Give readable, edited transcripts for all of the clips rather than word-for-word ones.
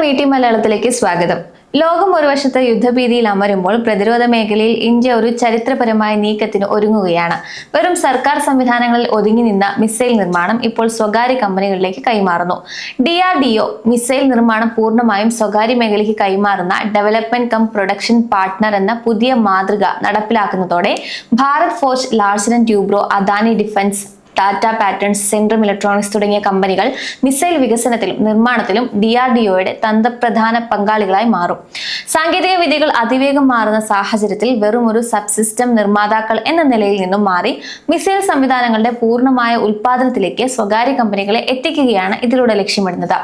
ET മലയാളത്തിലേക്ക് സ്വാഗതം. ലോകം ഒരു വശത്ത് യുദ്ധഭീതിയിൽ അമരുമ്പോൾ പ്രതിരോധ മേഖലയിൽ ഇന്ത്യ ഒരു ചരിത്രപരമായ നീക്കത്തിന് ഒരുങ്ങുകയാണ്. വെറും സർക്കാർ സംവിധാനങ്ങളിൽ ഒതുങ്ങി നിന്ന മിസൈൽ നിർമ്മാണം ഇപ്പോൾ സ്വകാര്യ കമ്പനികളിലേക്ക് കൈമാറുന്നു. DRDO മിസൈൽ നിർമ്മാണം പൂർണ്ണമായും സ്വകാര്യ മേഖലയ്ക്ക് കൈമാറുന്ന ഡെവലപ്മെന്റ് കം പ്രൊഡക്ഷൻ പാർട്ട്ണർ എന്ന പുതിയ മാതൃക നടപ്പിലാക്കുന്നതോടെ Bharat Forge, Larsen and Toubro, Adani Defence, Data Patterns, Centum Electronics തുടങ്ങിയ കമ്പനികൾ മിസൈൽ വികസനത്തിലും നിർമ്മാണത്തിലും DRDOയുടെ തന്ത്രപ്രധാന പങ്കാളികളായി മാറും. സാങ്കേതിക വിദ്യകൾ അതിവേഗം മാറുന്ന സാഹചര്യത്തിൽ വെറും ഒരു സബ്സിസ്റ്റം നിർമ്മാതാക്കൾ എന്ന നിലയിൽ നിന്നും മാറി മിസൈൽ സംവിധാനങ്ങളുടെ പൂർണ്ണമായ ഉൽപാദനത്തിലേക്ക് സ്വകാര്യ കമ്പനികളെ എത്തിക്കുകയാണ് ഇതിലൂടെ ലക്ഷ്യമിടുന്നത്.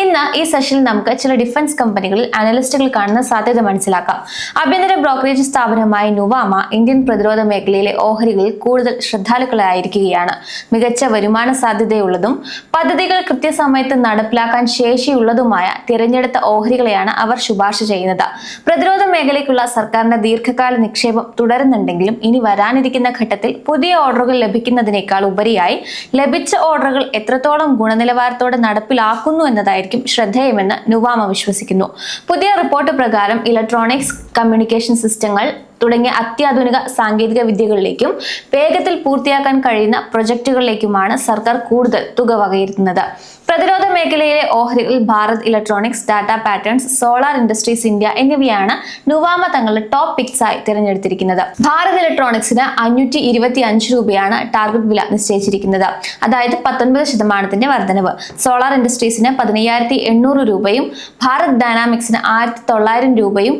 ഇന്ന് ഈ സെഷനിൽ നമുക്ക് ചില ഡിഫൻസ് കമ്പനികളിൽ അനലിസ്റ്റുകൾ കാണുന്ന സാധ്യത മനസ്സിലാക്കാം. ആഭ്യന്തര ബ്രോക്കറേജ് സ്ഥാപനമായ നുവാമ ഇന്ത്യൻ പ്രതിരോധ മേഖലയിലെ ഓഹരികളിൽ കൂടുതൽ ശ്രദ്ധാലുക്കളായിരിക്കുകയാണ്. മികച്ച വരുമാന സാധ്യതയുള്ളതും പദ്ധതികൾ കൃത്യസമയത്ത് നടപ്പിലാക്കാൻ ശേഷിയുള്ളതുമായ തിരഞ്ഞെടുത്ത ഓഹരികളെയാണ് അവർ ശുപാർശ ചെയ്യുന്നത്. പ്രതിരോധ മേഖലയ്ക്കുള്ള സർക്കാരിന്റെ ദീർഘകാല നിക്ഷേപം തുടരുന്നുണ്ടെങ്കിലും ഇനി വരാനിരിക്കുന്ന ഘട്ടത്തിൽ പുതിയ ഓർഡറുകൾ ലഭിക്കുന്നതിനേക്കാൾ ഉപരിയായി ലഭിച്ച ഓർഡറുകൾ എത്രത്തോളം ഗുണനിലവാരത്തോടെ നടപ്പിലാക്കുന്നു എന്നതായിരിക്കും ശ്രദ്ധേയമെന്ന് നുവാമ വിശ്വസിക്കുന്നു. പുതിയ റിപ്പോർട്ട് പ്രകാരം ഇലക്ട്രോണിക്സ്, കമ്മ്യൂണിക്കേഷൻ സിസ്റ്റങ്ങൾ തുടങ്ങിയ അത്യാധുനിക സാങ്കേതിക വിദ്യകളിലേക്കും വേഗത്തിൽ പൂർത്തിയാക്കാൻ കഴിയുന്ന പ്രൊജക്ടുകളിലേക്കുമാണ് സർക്കാർ കൂടുതൽ തുക വകയിരുത്തുന്നത്. പ്രതിരോധ മേഖലയിലെ ഓഹരികളിൽ Bharat Electronics, Data Patterns, Solar Industries India എന്നിവയാണ് നുവാമ തങ്ങളുടെ ടോപ്പ് പിക്സ് ആയി തിരഞ്ഞെടുത്തിരിക്കുന്നത്. ഭാരത് ഇലക്ട്രോണിക്സിന് 525 രൂപയാണ് ടാർഗറ്റ് വില നിശ്ചയിച്ചിരിക്കുന്നത്, അതായത് 19% വർധനവ്. സോളാർ ഇൻഡസ്ട്രീസിന് 15,800 രൂപയും ഭാരത് ഡൈനാമിക്സിന് 1,900 രൂപയും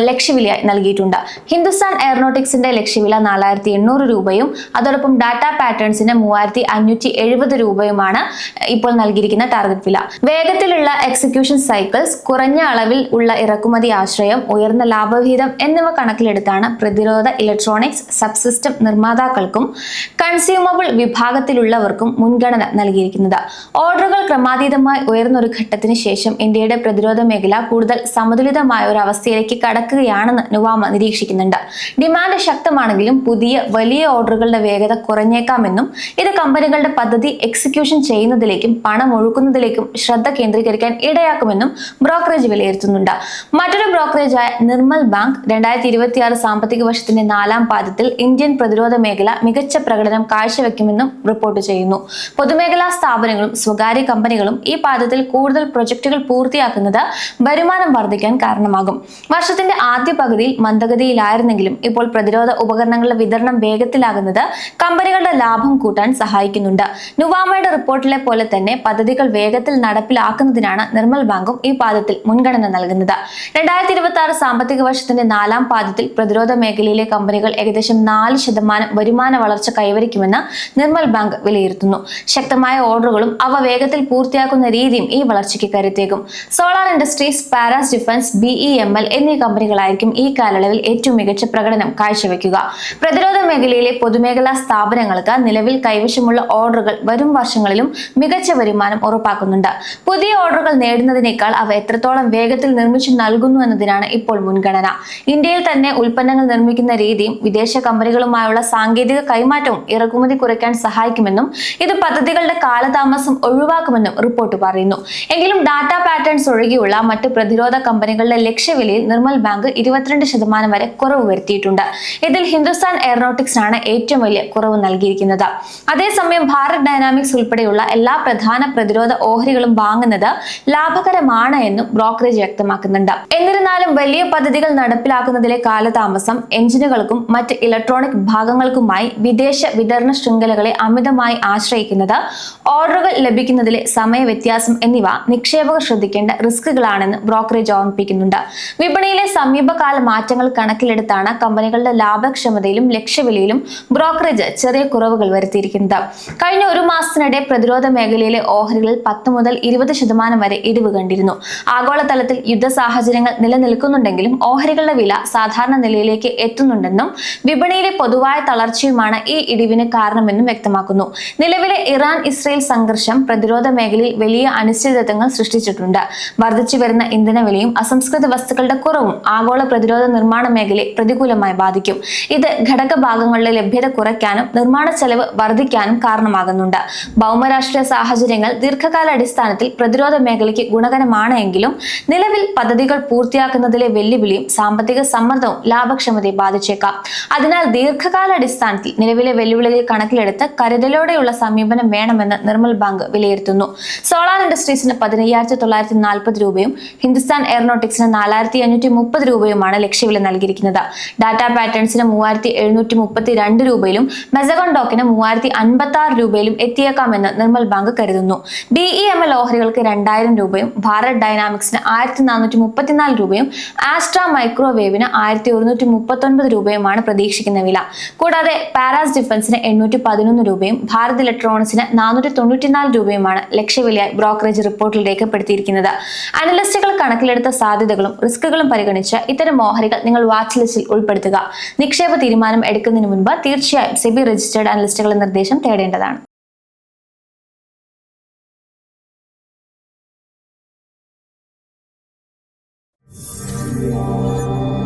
ലക്ഷ്യവിലയായി നൽകിയിട്ടുണ്ട്. ഹിന്ദുസ്ഥാൻ എയറോനോട്ടിക്സിന്റെ ലക്ഷ്യവില 4,800 രൂപയും അതോടൊപ്പം ടാറ്റ പാറ്റേൺസിന് 3,570 രൂപയുമാണ് ഇപ്പോൾ നൽകിയിരിക്കുന്ന ടാർഗറ്റ് വില. വേഗത്തിലുള്ള എക്സിക്യൂഷൻ സൈക്കിൾസ്, കുറഞ്ഞ അളവിൽ ഉള്ള ഇറക്കുമതി ആശ്രയം, ഉയർന്ന ലാഭവിഹിതം എന്നിവ കണക്കിലെടുത്താണ് പ്രതിരോധ ഇലക്ട്രോണിക്സ് സബ്സിസ്റ്റം നിർമ്മാതാക്കൾക്കും കൺസ്യൂമബിൾ വിഭാഗത്തിലുള്ളവർക്കും മുൻഗണന നൽകിയിരിക്കുന്നത്. ഓർഡറുകൾ ക്രമാതീതമായി ഉയർന്നൊരു ഘട്ടത്തിന് ശേഷം ഇന്ത്യയുടെ പ്രതിരോധ മേഖല കൂടുതൽ സമതുലിതമായ ഒരു അവസ്ഥയിലേക്ക് കടക്കുകയാണെന്ന് നുവാമ നിരീക്ഷിക്കുന്നുണ്ട്. ഡിമാൻഡ് ശക്തമാണെങ്കിലും പുതിയ വലിയ ഓർഡറുകളുടെ വേഗത കുറഞ്ഞേക്കാമെന്നും ഇത് കമ്പനികളുടെ പദ്ധതി എക്സിക്യൂഷൻ ചെയ്യുന്നതിലേക്കും പണം ഒഴുക്കുന്നതിലേക്കും ശ്രദ്ധ കേന്ദ്രീകരിക്കാൻ ഇടയാക്കുമെന്നും ബ്രോക്കറേജ് വിലയിരുത്തുന്നുണ്ട്. മറ്റൊരു ബ്രോക്കറേജായ നിർമ്മൽ ബാങ്ക് 2026 സാമ്പത്തിക വർഷത്തിന്റെ 4ാം പാദത്തിൽ ഇന്ത്യൻ പ്രതിരോധ മേഖല മികച്ച പ്രകടനം കാഴ്ചവെക്കുമെന്നും റിപ്പോർട്ട് ചെയ്യുന്നു. പൊതുമേഖലാ സ്ഥാപനങ്ങളും സ്വകാര്യ കമ്പനികളും ഈ പാദത്തിൽ കൂടുതൽ പ്രൊജക്ടുകൾ പൂർത്തിയാക്കുന്നത് വരുമാനം വർദ്ധിക്കാൻ കാരണമാകും. വർഷത്തിന്റെ ആദ്യ പകുതിയിൽ മന്ദഗതിയിലായിരുന്നെങ്കിലും ഇപ്പോൾ പ്രതിരോധ ഉപകരണങ്ങളുടെ വിതരണം വേഗത്തിലാകുന്നത് കമ്പനികളുടെ ലാഭം കൂട്ടാൻ സഹായിക്കുന്നുണ്ട്. നുവാമയുടെ റിപ്പോർട്ടിലെ പോലെ തന്നെ പദ്ധതികൾ വേഗത്തിൽ നടപ്പിലാക്കുന്നതിനാണ് നിർമ്മൽ ബാങ്കും ഈ പാദത്തിൽ മുൻഗണന നൽകുന്നത്. 2026 സാമ്പത്തിക വർഷത്തിന്റെ 4ാം പാദത്തിൽ പ്രതിരോധ മേഖലയിലെ കമ്പനികൾ ഏകദേശം 4% വരുമാന വളർച്ച കൈവരിക്കുമെന്ന് നിർമ്മൽ ബാങ്ക് വിലയിരുത്തുന്നു. ശക്തമായ ഓർഡറുകളും അവ വേഗത്തിൽ പൂർത്തിയാക്കുന്ന രീതിയും ഈ വളർച്ചയ്ക്ക് കരുത്തേകും. Solar industries, Paras defence, BEML എന്നീ കമ്പനികളായിരിക്കും ഈ കാലയളവിൽ ഏറ്റവും മികച്ച പ്രകടനം കാഴ്ചവെക്കുക. പ്രതിരോധ മേഖലയിലെ പൊതുമേഖലാ സ്ഥാപനങ്ങൾക്ക് നിലവിൽ കൈവശമുള്ള ഓർഡറുകൾ വരും വർഷങ്ങളിലും മികച്ച വരുമാനം ഉറപ്പാക്കുന്നുണ്ട്. പുതിയ ഓർഡറുകൾ നേടുന്നതിനേക്കാൾ അവ എത്രത്തോളം വേഗത്തിൽ നിർമ്മിച്ചു നൽകുന്നു എന്നതിനാണ് ഇപ്പോൾ മുൻഗണന. ഇന്ത്യയിൽ തന്നെ ഉൽപ്പന്നങ്ങൾ നിർമ്മിക്കുന്ന രീതിയും വിദേശ കമ്പനികളുമായുള്ള സാങ്കേതിക കൈമാറ്റവും ഇറക്കുമതി കുറയ്ക്കാൻ സഹായിക്കുമെന്നും ഇത് പദ്ധതികളുടെ കാലതാമസം ഒഴിവാക്കുമെന്നും റിപ്പോർട്ട് പറയുന്നു. എങ്കിലും ടാറ്റ പാറ്റേൺസ് ഒഴികെയുള്ള മറ്റ് പ്രതിരോധ കമ്പനികളുടെ ലക്ഷ്യവിലയിൽ നിർമ്മൽ ബാങ്ക് 22% വരെ കുറവ് വരുത്തിയിട്ടുണ്ട്. ഇതിൽ ഹിന്ദുസ്ഥാൻ എയറോനോട്ടിക്സ് ആണ് ഏറ്റവും വലിയ കുറവ് നൽകിയിരിക്കുന്നത്. അതേസമയം ഭാരത് ഡൈനാമിക്സ് ഉൾപ്പെടെയുള്ള എല്ലാ പ്രധാന പ്രതിരോധ ഓഹരികളും വാങ്ങുന്നത് ലാഭകരമാണ് എന്നും ബ്രോക്കറേജ് വ്യക്തമാക്കുന്നുണ്ട്. എന്നിരുന്നാലും വലിയ പദ്ധതികൾ നടപ്പിലാക്കുന്നതിലെ കാലതാമസം, എഞ്ചിനുകൾക്കും മറ്റ് ഇലക്ട്രോണിക് ഭാഗങ്ങൾക്കുമായി വിദേശ വിതരണ ശൃംഖലകളെ അമിതമായി ആശ്രയിക്കുന്നത്, ഓർഡറുകൾ ലഭിക്കുന്നതിലെ സമയ വ്യത്യാസം എന്നിവ നിക്ഷേപകർ ശ്രദ്ധിക്കേണ്ട റിസ്കുകളാണെന്ന് ബ്രോക്കറേജ് ഓർമ്മിപ്പിക്കുന്നുണ്ട്. വിപണിയിലെ സമീപകാല മാറ്റങ്ങൾ കണക്കിലെടുത്താണ് കമ്പനികളുടെ ലാഭക്ഷമതയിലും ലക്ഷ്യവിലയിലും ബ്രോക്കറേജ് ചെറിയ കുറവുകൾ വരുത്തിയിരിക്കുന്നത്. കഴിഞ്ഞ ഒരു മാസത്തിനിടെ പ്രതിരോധ മേഖലയിലെ ഓഹരികളിൽ 10 മുതൽ 20% വരെ ഇടിവ് കണ്ടിരുന്നു. ആഗോളതലത്തിൽ യുദ്ധ സാഹചര്യങ്ങൾ നിലനിൽക്കുന്നുണ്ടെങ്കിലും ഓഹരികളുടെ വില സാധാരണ നിലയിലേക്ക് എത്തുന്നുണ്ടെന്നും വിപണിയിലെ പൊതുവായ തളർച്ചയുമാണ് ഈ ഇടിവിന് കാരണമെന്നും വ്യക്തമാക്കുന്നു. നിലവിലെ ഇറാൻ-ഇസ്രയേൽ സംഘർഷം പ്രതിരോധ മേഖലയിൽ വലിയ അനിശ്ചിതത്വങ്ങൾ സൃഷ്ടിച്ചിട്ടുണ്ട്. വർദ്ധിച്ചു വരുന്ന ഇന്ധനവിലയും അസംസ്കൃത വസ്തുക്കളുടെ കുറവും ആഗോള പ്രതിരോധ നിർമ്മാണ മേഖലയെ പ്രതികൂലമായി ബാധിക്കും. ഇത് ഘടക ഭാഗങ്ങളുടെ ലഭ്യത കുറയ്ക്കാനും നിർമ്മാണ ചെലവ് വർദ്ധിക്കാനും കാരണമാകുന്നുണ്ട്. ഭൗമരാഷ്ട്രീയ സാഹചര്യങ്ങൾ ദീർഘകാല അടിസ്ഥാനത്തിൽ പ്രതിരോധ മേഖലയ്ക്ക് ഗുണകരമാണ് എങ്കിലും നിലവിൽ പദ്ധതികൾ പൂർത്തിയാക്കുന്നതിലെ വെല്ലുവിളിയും സാമ്പത്തിക സമ്മർദ്ദവും ലാഭക്ഷമതയെ ബാധിച്ചേക്കാം. അതിനാൽ ദീർഘകാല അടിസ്ഥാനത്തിൽ നിലവിലെ വെല്ലുവിളികൾ കണക്കിലെടുത്ത് കരുതലോടെയുള്ള സമീപനം വേണമെന്ന് നിർമ്മൽ ബാങ്ക് വിലയിരുത്തുന്നു. സോളാർ ഇൻഡസ്ട്രീസിന് 15,940 രൂപയും ഹിന്ദുസ്ഥാൻ എയറോനോട്ടിക്സിന് 4,530 രൂപയുമാണ് ലക്ഷ്യവില നൽകിയിരിക്കുന്നത്. ഡാറ്റ പാറ്റേൺസിന് 3,732 രൂപയിലും മെസഗോൺ ഡോക്കിന് 3,056 രൂപയിലും എത്തിയേക്കാമെന്ന് നിർമ്മൽ ബാങ്ക് കരുതുന്നു. DEML ഓഹരികൾക്ക് 2,000 രൂപയും ഭാരത് ഡൈനാമിക്സിന് 1,434 രൂപയും ആസ്ട്ര മൈക്രോവേവിന് 1,139 രൂപയുമാണ് പ്രതീക്ഷിക്കുന്ന വില. കൂടാതെ പാരാസ് ഡിഫൻസിന് 811 രൂപയും ഭാരത് ഇലക്ട്രോണിക്സിന് 494 രൂപയുമാണ് ലക്ഷ്യവിലയായി ബ്രോക്കറേജ് റിപ്പോർട്ടിൽ രേഖപ്പെടുത്തിയിരിക്കുന്നത്. അനലിസ്റ്റുകൾ കണക്കിലെടുത്ത സാധ്യതകളും റിസ്കുകളും പരിഗണിച്ച് ഇത്തരം ഓഹരികൾ നിങ്ങൾ വാച്ച് ലിസ്റ്റിൽ ഉൾപ്പെടുത്തുക. നിക്ഷേപ തീരുമാനം എടുക്കുന്നതിന് മുൻപ് തീർച്ചയായും സെബി രജിസ്റ്റേർഡ് അനലിസ്റ്റുകളുടെ നിർദ്ദേശം തേടേണ്ടതാണ്. Yeah.